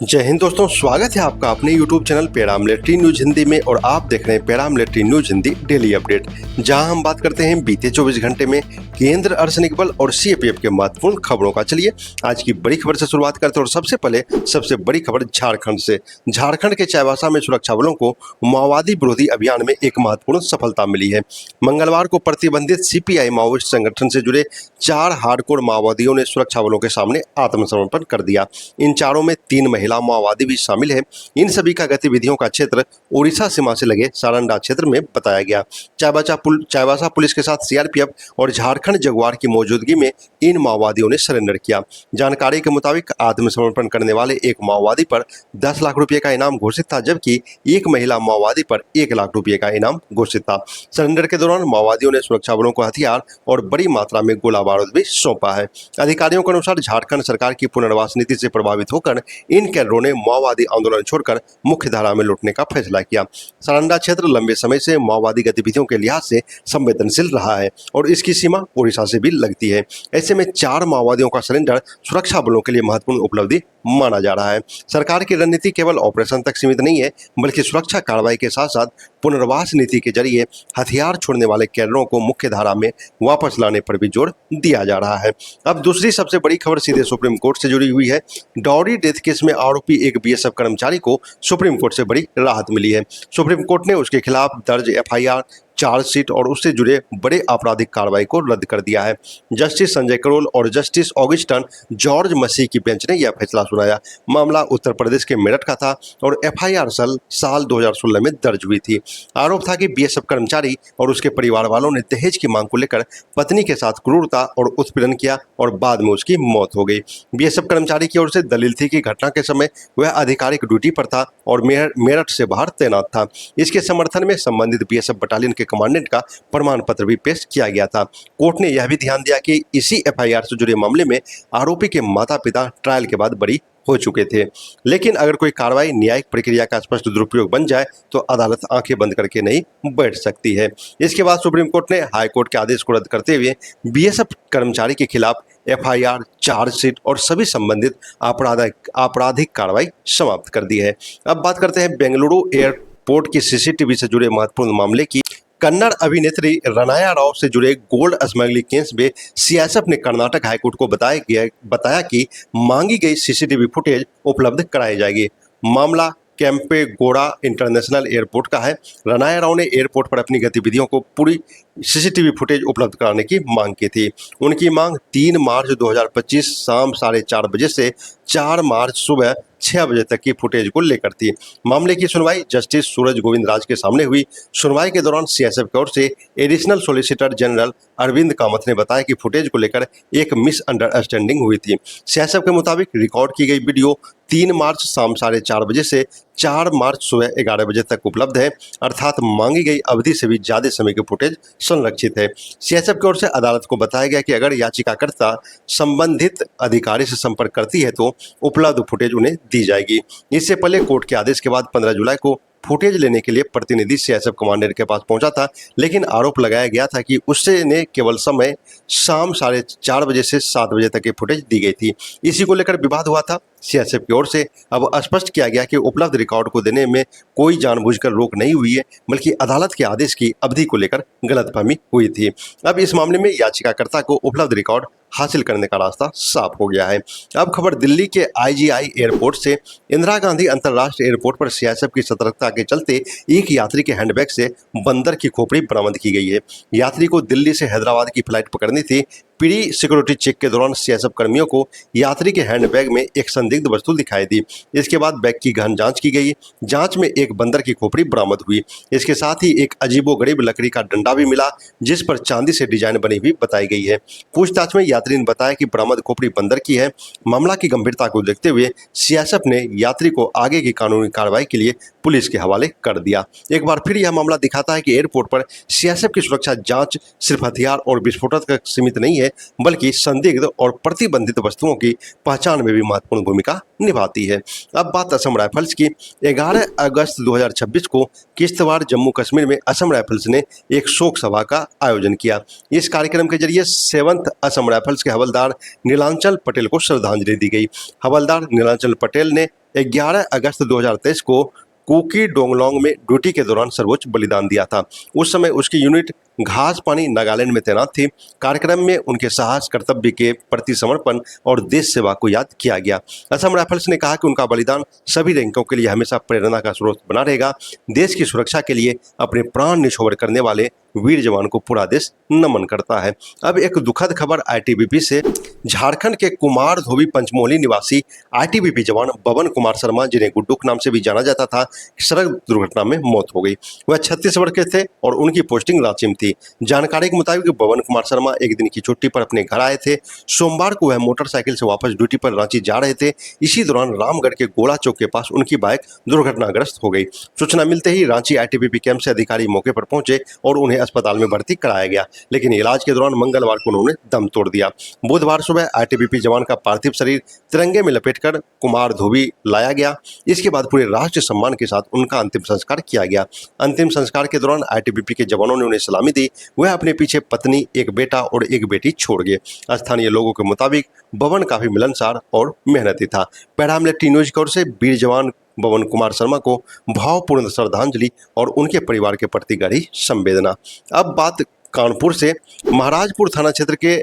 जय हिंद दोस्तों, स्वागत है आपका अपने YouTube channel paramilitary news Hindi में। और आप देख रहे हैं paramilitary news Hindi daily update, जहां हम बात करते हैं बीते 24 घंटे में केंद्र अर्धसैनिक बल और सीएपीएफ के महत्वपूर्ण खबरों का। चलिए आज की बड़ी खबर से शुरुआत करते हैं। और सबसे पहले सबसे बड़ी खबर झारखंड से। झारखंड के चाईबासा में सुरक्षा बलों को माओवादी विरोधी अभियान में एक महत्वपूर्ण सफलता मिली है। मंगलवार को प्रतिबंधित सीपीआई माओवादी संगठन से जुड़े 4 हार्डकोर माओवादियों ने सुरक्षा बलों के सामने आत्मसमर्पण कर दिया। इन चारों में 3 महिला माओवादी भी शामिल है। इन सभी का गतिविधियों का क्षेत्र उड़ीसा सीमा से लगे सारंडा क्षेत्र में बताया गया। चाईबासा पुलिस के साथ सीआरपीएफ और झारखंड जगुआर की मौजूदगी में इन माओवादियों ने सरेंडर किया। जानकारी के मुताबिक आत्मसमर्पण करने वाले एक माओवादी पर 10 लाख रुपए का इनाम घोषित था, जबकि एक महिला माओवादी पर 1 लाख रुपए का इनाम घोषित था। सरेंडर के दौरान माओवादियों ने सुरक्षा बलों को हथियार और बड़ी मात्रा में गोला बारूद भी सौंपा है। अधिकारियों के अनुसार झारखंड सरकार की पुनर्वास नीति से प्रभावित होकर इन कैडरों ने माओवादी आंदोलन छोड़कर मुख्य धारा में लौटने का फैसला किया। सारंडा क्षेत्र लंबे समय से माओवादी गतिविधियों के लिहाज से संवेदनशील रहा है और इसकी सीमा उड़ीसा से भी लगती है। ऐसे में 4 माओवादियों का सरेंडर सुरक्षा बलों के लिए महत्वपूर्ण उपलब्धि माना जा रहा है। सरकार की रणनीति केवल ऑपरेशन तक सीमित नहीं है, बल्कि सुरक्षा कार्रवाई के साथ साथ पुनर्वास नीति के जरिए हथियार छोड़ने वाले कैडरों को मुख्य धारा में वापस लाने पर भी जोर दिया जा रहा है। अब दूसरी सबसे बड़ी खबर सीधे सुप्रीम कोर्ट से जुड़ी हुई है। डॉरी डेथ केस में आरोपी एक बीएसएफ कर्मचारी को सुप्रीम कोर्ट से बड़ी राहत मिली है। सुप्रीम कोर्ट ने उसके खिलाफ दर्ज एफआईआर, चार्जशीट और उससे जुड़े बड़े आपराधिक कार्रवाई को रद्द कर दिया है। जस्टिस संजय करोल और जस्टिस ऑगस्टन जॉर्ज मसीह की बेंच ने यह फैसला सुनाया। मामला उत्तर प्रदेश के मेरठ का था और एफआईआर साल 2016 में दर्ज हुई थी। आरोप था कि बीएसएफ कर्मचारी और उसके परिवार वालों ने दहेज की मांग को लेकर पत्नी के साथ क्रूरता और उत्पीड़न किया और बाद में उसकी मौत हो गई। बीएसएफ कर्मचारी की ओर से दलील थी कि घटना के समय वह आधिकारिक ड्यूटी पर था और मेरठ से बाहर तैनात था। इसके समर्थन में संबंधित बीएसएफ बटालियन के कमांडेंट का प्रमाण पत्र भी पेश किया गया था। कोर्ट ने यह भी ध्यान दिया कि इसी एफआईआर से जुड़े मामले में आरोपी के माता-पिता ट्रायल के बाद बरी हो चुके थे। लेकिन अगर कोई कार्रवाई न्यायिक प्रक्रिया का स्पष्ट दुरुपयोग बन जाए तो अदालत आंखें बंद करके नहीं बैठ सकती है। इसके बाद सुप्रीम कोर्ट ने हाई कोर्ट के आदेश को रद्द करते हुए बीएसएफ कर्मचारी के खिलाफ एफआईआर, चार्जशीट और सभी संबंधित आपराधिक कार्रवाई समाप्त कर दी है। अब बात करते हैं बेंगलुरु एयरपोर्ट की सीसीटीवी से जुड़े महत्वपूर्ण मामले की। कन्नड़ अभिनेत्री रनाया राव से जुड़े गोल्ड स्मगलिंग केस में सीएसएफ ने कर्नाटक हाईकोर्ट को बताया कि मांगी गई सीसीटीवी फुटेज उपलब्ध कराई जाएगी। मामला कैंपेगौड़ा इंटरनेशनल एयरपोर्ट का है। रनाया राव ने एयरपोर्ट पर अपनी गतिविधियों को पूरी सीसीटीवी फुटेज उपलब्ध कराने की मांग की थी। उनकी मांग 3 मार्च 2025 शाम 4:30 बजे से 4 मार्च सुबह 6 बजे तक की फुटेज को लेकर थी। मामले की सुनवाई जस्टिस सूरज गोविंद राज के सामने हुई। सुनवाई के दौरान सीएसएफ की ओर से additional solicitor general Arvind Kamat ने बताया कि फुटेज को लेकर एक मिसअंडरस्टैंडिंग हुई थी। सीएसएफ के मुताबिक रिकॉर्ड की गई वीडियो 3 मार्च शाम 4:30 बजे से 4 मार्च सुबह 11 बजे तक उपलब्ध है, अर्थात मांगी गई अवधि से भी ज्यादा समय की फुटेज संरक्षित है। सीएसएफ की ओर से अदालत को बताया गया कि अगर याचिकाकर्ता संबंधित अधिकारी से संपर्क करती है तो उपलब्ध फुटेज उन्हें दी जाएगी। इससे पहले कोर्ट के आदेश के बाद 15 जुलाई को फुटेज लेने के लिए प्रतिनिधि सीएसएफ कमांडर के पास पहुंचा था, लेकिन आरोप लगाया गया था कि उससे ने केवल समय शाम 4:30 बजे से 7 बजे तक की फुटेज दी गई थी। इसी को लेकर विवाद हुआ था। सीएसएफ की ओर से अब स्पष्ट किया गया कि उपलब्ध रिकॉर्ड को देने में कोई जानबूझकर रोक नहीं हुई है, बल्कि अदालत के आदेश की अवधि को लेकर गलतफहमी हुई थी। अब इस मामले में याचिकाकर्ता को उपलब्ध रिकॉर्ड हासिल करने का रास्ता साफ हो गया है। अब खबर दिल्ली के आईजीआई एयरपोर्ट से। इंदिरा गांधी अंतर्राष्ट्रीय एयरपोर्ट पर सीएसएफ की सतर्कता के चलते एक यात्री के हैंडबैग से बंदर की खोपड़ी बरामद की गई है। यात्री को दिल्ली से हैदराबाद की फ्लाइट पकड़नी थी। प्री सिक्योरिटी चेक के दौरान सीएसएफ कर्मियों को यात्री के हैंडबैग में एक संदिग्ध वस्तु दिखाई दी। इसके बाद बैग की गहन जांच की गई। जांच में एक बंदर की खोपड़ी बरामद हुई। इसके साथ ही एक अजीबोगरीब लकड़ी का डंडा भी मिला, जिस पर चांदी से डिजाइन बनी हुई बताई गई है। पूछताछ में यात्री ने बताया कि बरामद खोपड़ी बंदर की है। मामला की गंभीरता को देखते हुए सीएसएफ ने यात्री को आगे की कानूनी कार्रवाई के लिए पुलिस के हवाले कर दिया। एक बार फिर यह मामला दिखाता है कि एयरपोर्ट पर सीएसएफ की सुरक्षा जांच सिर्फ हथियार और विस्फोटक तक सीमित नहीं है, बल्कि संदिग्ध और प्रतिबंधित वस्तुओं की पहचान में भी महत्वपूर्ण भूमिका निभाती है। अब बात असम राइफल्स की। 11 अगस्त 2026 को किश्तवाड़ जम्मू कश्मीर में असम राइफल्स ने एक शोक सभा का आयोजन किया। इस कार्यक्रम के जरिए 7th असम राइफल्स के हवलदार नीलांचल पटेल को श्रद्धांजलि दी गई। हवलदार नीलांचल पटेल ने 11 अगस्त 2023 को कुकी डोंगलोंग में ड्यूटी के दौरान सर्वोच्च बलिदान दिया था। उस समय उसकी यूनिट घास पानी नागालैंड में तैनात थी। कार्यक्रम में उनके साहस, कर्तव्य के प्रति समर्पण और देश सेवा को याद किया गया। असम राइफल्स ने कहा कि उनका बलिदान सभी रैंकों के लिए हमेशा प्रेरणा का स्रोत बना रहेगा। देश की सुरक्षा के लिए अपने प्राण निछावर करने वाले वीर जवान को पूरा देश नमन करता है। अब एक दुखद खबर आईटीबीपी से। झारखंड के कुमार धोबी पंचमोहली निवासी आईटीबीपी जवान बबन कुमार शर्मा, जिन्हें गुड्डू के नाम से भी जाना जाता था, सड़क दुर्घटना में मौत हो गई। वह 36 वर्ष के थे और उनकी पोस्टिंग रांची में थी। जानकारी के मुताबिक बबन कुमार शर्मा एक दिन की छुट्टी पर अपने घर आए थे। सोमवार को वह मोटरसाइकिल से वापस ड्यूटी पर रांची जा रहे थे। इसी दौरान रामगढ़ के गोला चौक के पास उनकी बाइक दुर्घटनाग्रस्त हो गई। सूचना मिलते ही रांची आईटीबीपी कैंप से अधिकारी मौके पर पहुंचे और उन्हें अस्पताल में भर्ती कराया गया, लेकिन इलाज के दौरान मंगलवार को उन्होंने दम तोड़ दिया। बुधवार सुबह आईटीबीपी जवान का पार्थिव शरीर तिरंगे में लपेटकर कुमार धोबी लाया गया। इसके बाद पूरे राष्ट्रीय सम्मान के साथ उनका अंतिम संस्कार किया गया। अंतिम संस्कार के दौरान आईटीबीपी के जवानों ने उन्हें सलामी दी। वह अपने पीछे पत्नी, एक बेटा और एक बेटी छोड़ गए। स्थानीय लोगों के मुताबिक बबन काफी मिलनसार और मेहनती था। पैरामिलिट्री न्यूज की ओर से वीर जवान बबन कुमार शर्मा को भावपूर्ण श्रद्धांजलि और उनके परिवार के प्रति गहरी संवेदना। अब बात कानपुर से। महाराजपुर थाना क्षेत्र के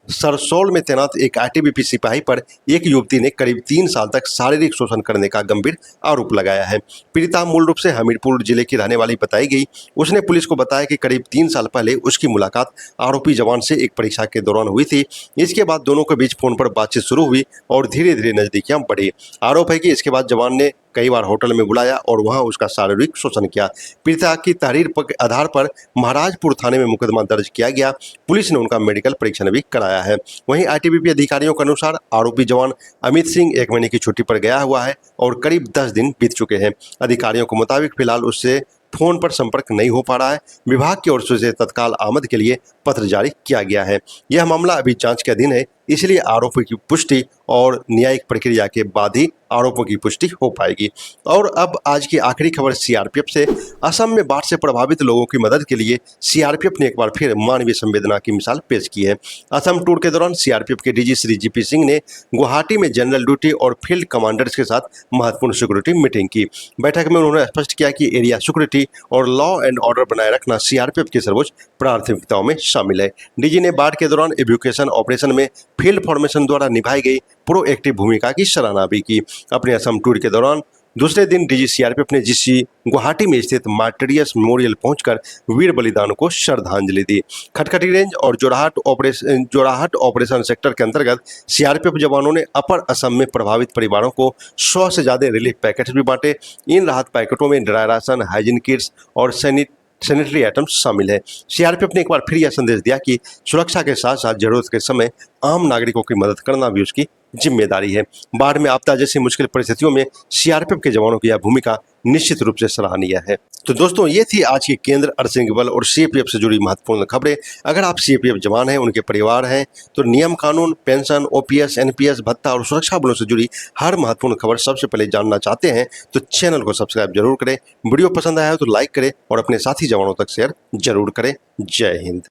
सरसौल में तैनात एक आईटीबीपी सिपाही पर एक युवती ने करीब 3 साल तक शारीरिक शोषण करने का गंभीर आरोप लगाया है। पीड़िता मूल रूप से हमीरपुर जिले की रहने वाली बताई गई। उसने पुलिस को बताया कि करीब 3 साल पहले उसकी मुलाकात आरोपी जवान से एक परीक्षा के दौरान हुई थी। इसके बाद दोनों के बीच फोन पर बातचीत शुरू हुई और धीरे धीरे नजदीकियां बढ़ी। आरोप है कि इसके बाद जवान ने कई बार होटल में बुलाया और वहां उसका शारीरिक शोषण किया। पीड़िता की तहरीर के आधार पर महाराजपुर थाने में मुकदमा दर्ज किया गया। पुलिस ने उनका मेडिकल परीक्षण भी कराया है। वहीं आईटीबीपी अधिकारियों के अनुसार आरोपी जवान अमित सिंह 1 महीने की छुट्टी पर गया हुआ है और करीब 10 दिन बीत चुके हैं। अधिकारियों के मुताबिक फिलहाल उससे फोन पर संपर्क नहीं हो पा रहा है। विभाग की ओर से तत्काल आमद के लिए पत्र जारी किया गया है। यह मामला अभी जांच के अधीन है, इसलिए आरोपों की पुष्टि और न्यायिक प्रक्रिया के बाद ही आरोपों की पुष्टि हो पाएगी। और अब आज की आखिरी खबर सीआरपीएफ से। असम में बाढ़ से प्रभावित लोगों की मदद के लिए सीआरपीएफ ने एक बार फिर मानवीय संवेदना की मिसाल पेश की है। असम टूर के दौरान सीआरपीएफ के डीजी श्री जीपी सिंह ने गुवाहाटी में जनरल ड्यूटी और फील्ड कमांडर्स के साथ महत्वपूर्ण सिक्योरिटी मीटिंग की। बैठक में उन्होंने स्पष्ट किया कि एरिया सिक्योरिटी और लॉ एंड ऑर्डर बनाए रखना सीआरपीएफ की सर्वोच्च प्राथमिकताओं में शामिल है। डीजी ने बाढ़ के दौरान एवैक्यूएशन ऑपरेशन में फील्ड फॉर्मेशन द्वारा निभाई गई प्रोएक्टिव भूमिका की सराहना भी की। अपने असम टूर के दौरान दूसरे दिन डीजी सीआरपीएफ ने जीसी गुवाहाटी में स्थित मार्टिरियस मेमोरियल पहुंचकर वीर बलिदान को श्रद्धांजलि दी। खटखटी रेंज और जोराहट ऑपरेशन सेक्टर के अंतर्गत सीआरपीएफ जवानों ने अपर असम में प्रभावित परिवारों को 100 से ज्यादा रिलीफ पैकेट्स भी बांटे। इन राहत पैकेटों में ड्राई राशन, हाइजीन किट्स और सैनिटरी आइटम्स शामिल है। सीआरपीएफ ने एक बार फिर यह संदेश दिया कि सुरक्षा के साथ साथ जरूरत के समय आम नागरिकों की मदद करना भी उसकी जिम्मेदारी है। बाढ़ में आपदा जैसी मुश्किल परिस्थितियों में सीआरपीएफ के जवानों की यह भूमिका निश्चित रूप से सराहनीय है। तो दोस्तों, ये थी आज की केंद्र अर्धसैनिक बल और सीएपीएफ से जुड़ी महत्वपूर्ण खबरें। अगर आप सीएपीएफ जवान हैं, उनके परिवार हैं, तो नियम कानून, पेंशन, ओपीएस, एनपीएस, भत्ता और सुरक्षा बलों से जुड़ी हर महत्वपूर्ण खबर सबसे पहले जानना चाहते हैं तो चैनल को सब्सक्राइब जरूर करें। वीडियो पसंद आया हो तो लाइक करें और अपने साथी जवानों तक शेयर जरूर करें। जय हिंद।